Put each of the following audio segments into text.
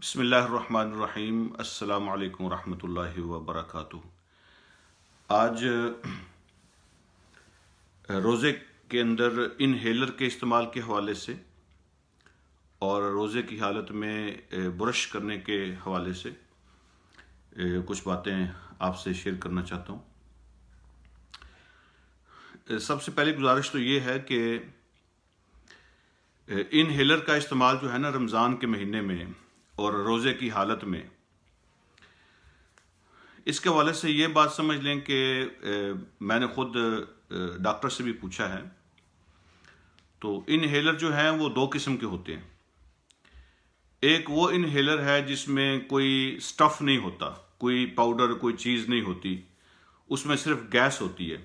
بسم اللہ الرحمن الرحیم۔ السلام علیکم ورحمۃ اللہ وبرکاتہ۔ آج روزے کے اندر انہیلر کے استعمال کے حوالے سے اور روزے کی حالت میں برش کرنے کے حوالے سے کچھ باتیں آپ سے شیئر کرنا چاہتا ہوں۔ سب سے پہلی گزارش تو یہ ہے کہ انہیلر کا استعمال جو ہے نا رمضان کے مہینے میں اور روزے کی حالت میں، اس کے حوالے سے یہ بات سمجھ لیں کہ میں نے خود ڈاکٹر سے بھی پوچھا ہے، تو انہیلر جو ہیں وہ دو قسم کے ہوتے ہیں۔ ایک وہ انہیلر ہے جس میں کوئی سٹف نہیں ہوتا، کوئی پاؤڈر کوئی چیز نہیں ہوتی، اس میں صرف گیس ہوتی ہے،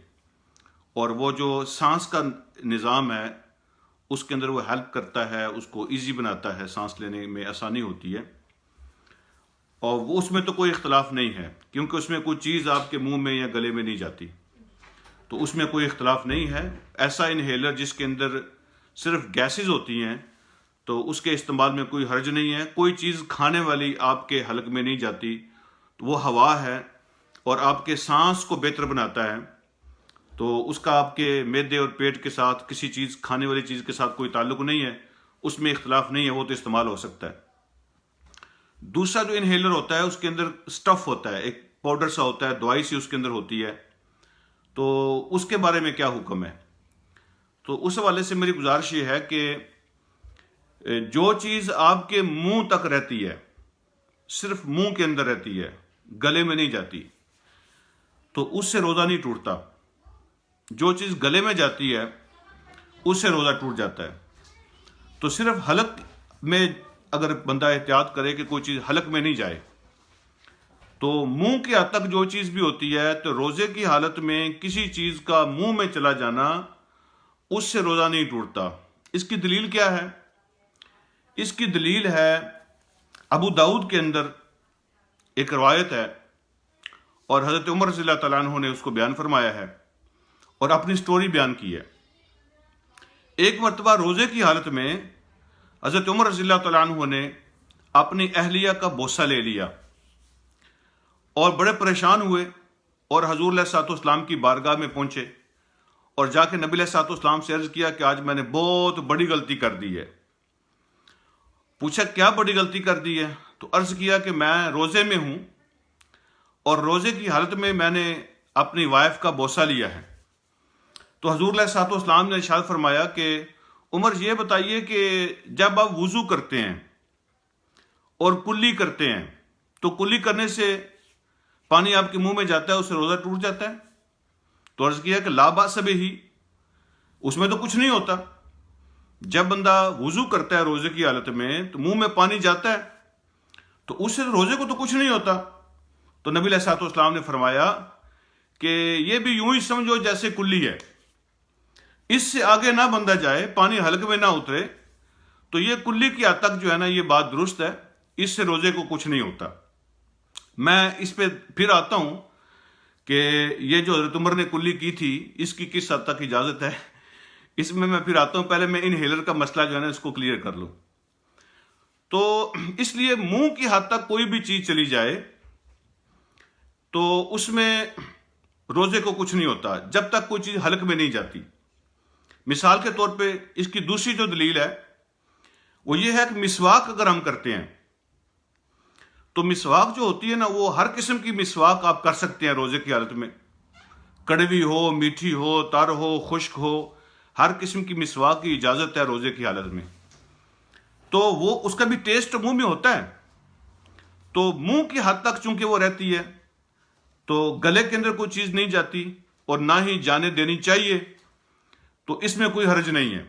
اور وہ جو سانس کا نظام ہے اس کے اندر وہ ہیلپ کرتا ہے، اس کو ایزی بناتا ہے، سانس لینے میں آسانی ہوتی ہے، اور وہ اس میں تو کوئی اختلاف نہیں ہے کیونکہ اس میں کوئی چیز آپ کے منہ میں یا گلے میں نہیں جاتی، تو اس میں کوئی اختلاف نہیں ہے۔ ایسا انہیلر جس کے اندر صرف گیسز ہوتی ہیں تو اس کے استعمال میں کوئی حرج نہیں ہے۔ کوئی چیز کھانے والی آپ کے حلق میں نہیں جاتی، تو وہ ہوا ہے اور آپ کے سانس کو بہتر بناتا ہے، تو اس کا آپ کے معدے اور پیٹ کے ساتھ کسی چیز کھانے والی چیز کے ساتھ کوئی تعلق نہیں ہے، اس میں اختلاف نہیں ہے، وہ تو استعمال ہو سکتا ہے۔ دوسرا جو انہیلر ہوتا ہے اس کے اندر سٹف ہوتا ہے، ایک پاؤڈر سا ہوتا ہے، دوائی سی اس کے اندر ہوتی ہے، تو اس کے بارے میں کیا حکم ہے؟ تو اس حوالے سے میری گزارش یہ ہے کہ جو چیز آپ کے منہ تک رہتی ہے، صرف منہ کے اندر رہتی ہے، گلے میں نہیں جاتی، تو اس سے روزہ نہیں ٹوٹتا۔ جو چیز گلے میں جاتی ہے اس سے روزہ ٹوٹ جاتا ہے۔ تو صرف حلق میں اگر بندہ احتیاط کرے کہ کوئی چیز حلق میں نہیں جائے، تو منہ کی حد تک جو چیز بھی ہوتی ہے، تو روزے کی حالت میں کسی چیز کا منہ میں چلا جانا اس سے روزہ نہیں ٹوٹتا۔ اس کی دلیل کیا ہے؟ اس کی دلیل ہے ابو داؤد کے اندر ایک روایت ہے، اور حضرت عمر رضی اللہ تعالیٰ عنہ نے اس کو بیان فرمایا ہے اور اپنی سٹوری بیان کی ہے۔ ایک مرتبہ روزے کی حالت میں حضرت عمر رضی اللہ تعالیٰ عنہ نے اپنی اہلیہ کا بوسہ لے لیا اور بڑے پریشان ہوئے، اور حضور علیہ الصلوۃ والسلام کی بارگاہ میں پہنچے اور جا کے نبی علیہ الصلوۃ والسلام سے عرض کیا کہ آج میں نے بہت بڑی غلطی کر دی ہے۔ پوچھا کیا بڑی غلطی کر دی ہے؟ تو عرض کیا کہ میں روزے میں ہوں اور روزے کی حالت میں میں نے اپنی وائف کا بوسہ لیا ہے۔ تو حضور علیہ الصلوۃ والسلام نے ارشاد فرمایا کہ عمر یہ بتائیے کہ جب آپ وضو کرتے ہیں اور کلی کرتے ہیں تو کلی کرنے سے پانی آپ کے منہ میں جاتا ہے، اس سے روزہ ٹوٹ جاتا ہے؟ تو عرض کیا کہ لا باس بہ، اس میں تو کچھ نہیں ہوتا۔ جب بندہ وضو کرتا ہے روزے کی حالت میں تو منہ میں پانی جاتا ہے، تو اس سے روزے کو تو کچھ نہیں ہوتا۔ تو نبی علیہ الصلوۃ والسلام نے فرمایا کہ یہ بھی یوں ہی سمجھو جیسے کلی ہے، اس سے آگے نہ بندہ جائے، پانی حلق میں نہ اترے، تو یہ کلی کی حد تک جو ہے نا یہ بات درست ہے، اس سے روزے کو کچھ نہیں ہوتا۔ میں اس پہ پھر آتا ہوں کہ یہ جو حضرت عمر نے کلی کی تھی اس کی کس حد تک اجازت ہے، اس میں پھر آتا ہوں۔ پہلے میں انہیلر کا مسئلہ جو ہے نا اس کو کلیئر کر لوں۔ تو اس لیے منہ کی حد تک کوئی بھی چیز چلی جائے تو اس میں روزے کو کچھ نہیں ہوتا جب تک کوئی چیز حلق میں نہیں جاتی۔ مثال کے طور پہ اس کی دوسری جو دلیل ہے وہ یہ ہے کہ مسواک اگر ہم کرتے ہیں تو مسواک جو ہوتی ہے نا وہ ہر قسم کی مسواک آپ کر سکتے ہیں روزے کی حالت میں، کڑوی ہو، میٹھی ہو، تر ہو، خشک ہو، ہر قسم کی مسواک کی اجازت ہے روزے کی حالت میں۔ تو وہ اس کا بھی ٹیسٹ منہ میں ہوتا ہے، تو منہ کی حد تک چونکہ وہ رہتی ہے تو گلے کے اندر کوئی چیز نہیں جاتی اور نہ ہی جانے دینی چاہیے، تو اس میں کوئی حرج نہیں ہے۔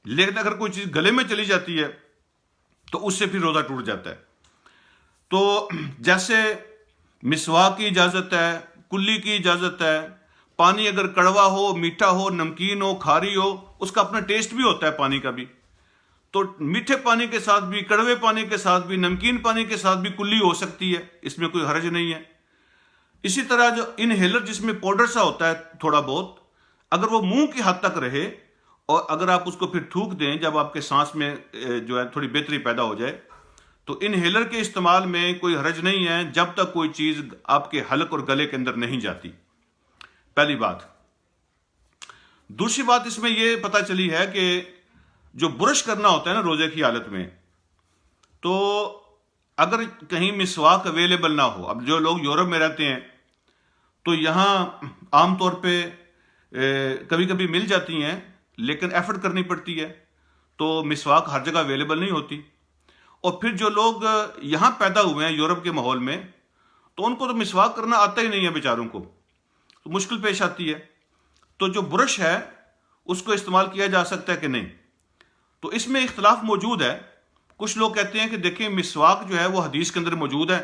لیکن اگر کوئی چیز گلے میں چلی جاتی ہے تو اس سے پھر روزہ ٹوٹ جاتا ہے۔ تو جیسے مسواک کی اجازت ہے، کلی کی اجازت ہے، پانی اگر کڑوا ہو، میٹھا ہو، نمکین ہو، کھاری ہو، اس کا اپنا ٹیسٹ بھی ہوتا ہے پانی کا بھی، تو میٹھے پانی کے ساتھ بھی، کڑوے پانی کے ساتھ بھی، نمکین پانی کے ساتھ بھی کلی ہو سکتی ہے، اس میں کوئی حرج نہیں ہے۔ اسی طرح جو انہیلر جس میں پاؤڈر سا ہوتا ہے تھوڑا بہت، اگر وہ منہ کی حد تک رہے اور اگر آپ اس کو پھر تھوک دیں جب آپ کے سانس میں جو ہے تھوڑی بہتری پیدا ہو جائے، تو انہیلر کے استعمال میں کوئی حرج نہیں ہے جب تک کوئی چیز آپ کے حلق اور گلے کے اندر نہیں جاتی، پہلی بات۔ دوسری بات اس میں یہ پتہ چلی ہے کہ جو برش کرنا ہوتا ہے نا روزے کی حالت میں، تو اگر کہیں مسواک اویلیبل نہ ہو، اب جو لوگ یورپ میں رہتے ہیں تو یہاں عام طور پہ کبھی کبھی مل جاتی ہیں لیکن ایفرٹ کرنی پڑتی ہے، تو مسواک ہر جگہ اویلیبل نہیں ہوتی۔ اور پھر جو لوگ یہاں پیدا ہوئے ہیں یورپ کے ماحول میں، تو ان کو تو مسواک کرنا آتا ہی نہیں ہے بیچاروں کو، تو مشکل پیش آتی ہے۔ تو جو برش ہے اس کو استعمال کیا جا سکتا ہے کہ نہیں، تو اس میں اختلاف موجود ہے۔ کچھ لوگ کہتے ہیں کہ دیکھیں مسواک جو ہے وہ حدیث کے اندر موجود ہے،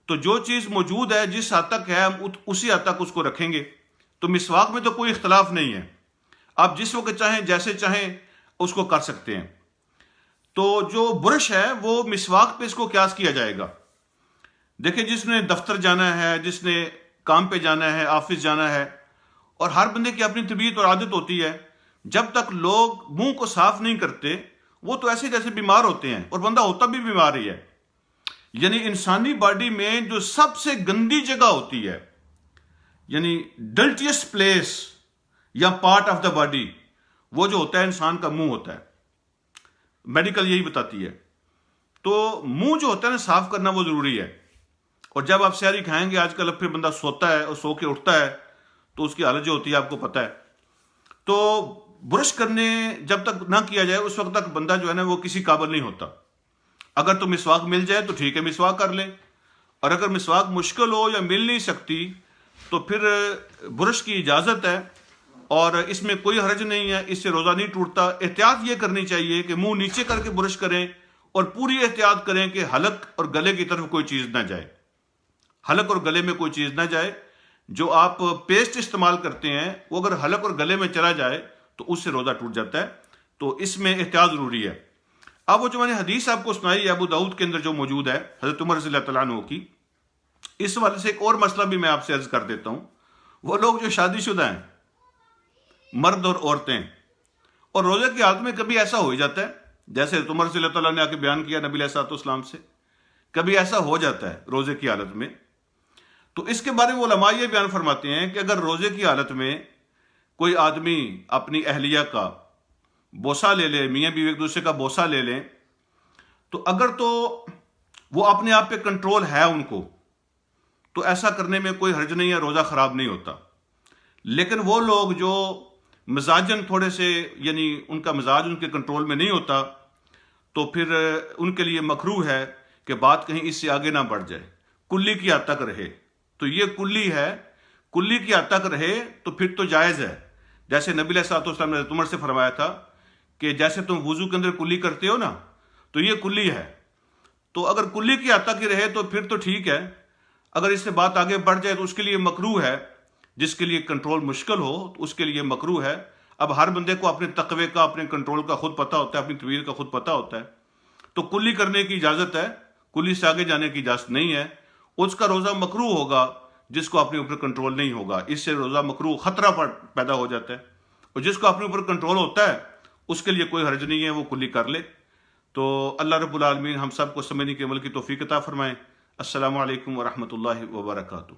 تو جو چیز موجود ہے جس حد تک ہے ہم اسی حد تک اس کو رکھیں گے، تو مسواک میں تو کوئی اختلاف نہیں ہے، آپ جس وقت چاہیں جیسے چاہیں اس کو کر سکتے ہیں۔ تو جو برش ہے وہ مسواک پہ اس کو قیاس کیا جائے گا۔ دیکھیں جس نے دفتر جانا ہے، جس نے کام پہ جانا ہے، آفس جانا ہے، اور ہر بندے کی اپنی طبیعت اور عادت ہوتی ہے، جب تک لوگ منہ کو صاف نہیں کرتے وہ تو ایسے جیسے بیمار ہوتے ہیں، اور بندہ ہوتا بھی بیمار ہی ہے۔ یعنی انسانی باڈی میں جو سب سے گندی جگہ ہوتی ہے، یعنی ڈلٹیسٹ پلیس یا پارٹ آف دا باڈی، وہ جو ہوتا ہے انسان کا منہ ہوتا ہے، میڈیکل یہی بتاتی ہے۔ تو منہ جو ہوتا ہے نا صاف کرنا وہ ضروری ہے۔ اور جب آپ سحری کھائیں گے، آج کل اب پھر بندہ سوتا ہے اور سو کے اٹھتا ہے تو اس کی حالت جو ہوتی ہے آپ کو پتہ ہے۔ تو برش کرنے جب تک نہ کیا جائے اس وقت تک بندہ جو ہے نا وہ کسی قابل نہیں ہوتا۔ اگر تو مسواک مل جائے تو ٹھیک ہے، مسواک کر لیں، اور اگر مسواک مشکل ہو یا مل نہیں سکتی تو پھر برش کی اجازت ہے اور اس میں کوئی حرج نہیں ہے، اس سے روزہ نہیں ٹوٹتا۔ احتیاط یہ کرنی چاہیے کہ منہ نیچے کر کے برش کریں، اور پوری احتیاط کریں کہ حلق اور گلے کی طرف کوئی چیز نہ جائے، حلق اور گلے میں کوئی چیز نہ جائے۔ جو آپ پیسٹ استعمال کرتے ہیں وہ اگر حلق اور گلے میں چلا جائے تو اس سے روزہ ٹوٹ جاتا ہے، تو اس میں احتیاط ضروری ہے۔ اب وہ جو میں نے حدیث آپ کو سنائی ہے ابو داؤد کے اندر جو موجود ہے حضرت عمر رضی اللہ تعالیٰ عنہ کی، اس والے سے ایک اور مسئلہ بھی میں آپ سے عرض کر دیتا ہوں۔ وہ لوگ جو شادی شدہ ہیں، مرد اور عورتیں، اور روزے کی حالت میں کبھی ایسا ہو ہی جاتا ہے، جیسے حضرت عمر رضی اللہ تعالیٰ نے آ کے بیان کیا نبی علیہ الصلوۃ والسلام سے، کبھی ایسا ہو جاتا ہے روزے کی حالت میں۔ تو اس کے بارے میں علماء یہ بیان فرماتے ہیں کہ اگر روزے کی حالت میں کوئی آدمی اپنی اہلیہ کا بوسہ لے لے، میاں بیوی ایک دوسرے کا بوسہ لے لیں، تو اگر تو وہ اپنے آپ پہ کنٹرول ہے ان کو، تو ایسا کرنے میں کوئی حرج نہیں ہے، روزہ خراب نہیں ہوتا۔ لیکن وہ لوگ جو مزاجن تھوڑے سے، یعنی ان کا مزاج ان کے کنٹرول میں نہیں ہوتا، تو پھر ان کے لیے مکروہ ہے کہ بات کہیں اس سے آگے نہ بڑھ جائے، کلی کی حد تک رہے۔ تو یہ کلی ہے، کلی کی حد تک رہے تو پھر تو جائز ہے۔ جیسے نبی علیہ الصلوۃ والسلام نے حضرت عمر سے فرمایا تھا کہ جیسے تم وضو کے اندر کلی کرتے ہو نا، تو یہ کلی ہے۔ تو اگر کلی کی حد تک ہی رہے تو پھر تو ٹھیک ہے، اگر اس سے بات آگے بڑھ جائے تو اس کے لیے مکروہ ہے۔ جس کے لیے کنٹرول مشکل ہو تو اس کے لیے مکروہ ہے۔ اب ہر بندے کو اپنے تقوی کا، اپنے کنٹرول کا خود پتہ ہوتا ہے، اپنی طبیعت کا خود پتہ ہوتا ہے۔ تو کلی کرنے کی اجازت ہے، کلی سے آگے جانے کی اجازت نہیں ہے۔ اس کا روزہ مکروہ ہوگا جس کو اپنے اوپر کنٹرول نہیں ہوگا، اس سے روزہ مکروہ خطرہ پیدا ہو جاتا ہے۔ اور جس کو اپنے اوپر کنٹرول ہوتا ہے اس کے لیے کوئی حرج نہیں ہے، وہ کلی کر لے۔ تو اللہ رب العالمین ہم سب کو سمجھنے کے عمل کی توفیق عطا فرمائے۔ السلام علیکم ورحمۃ اللہ وبرکاتہ۔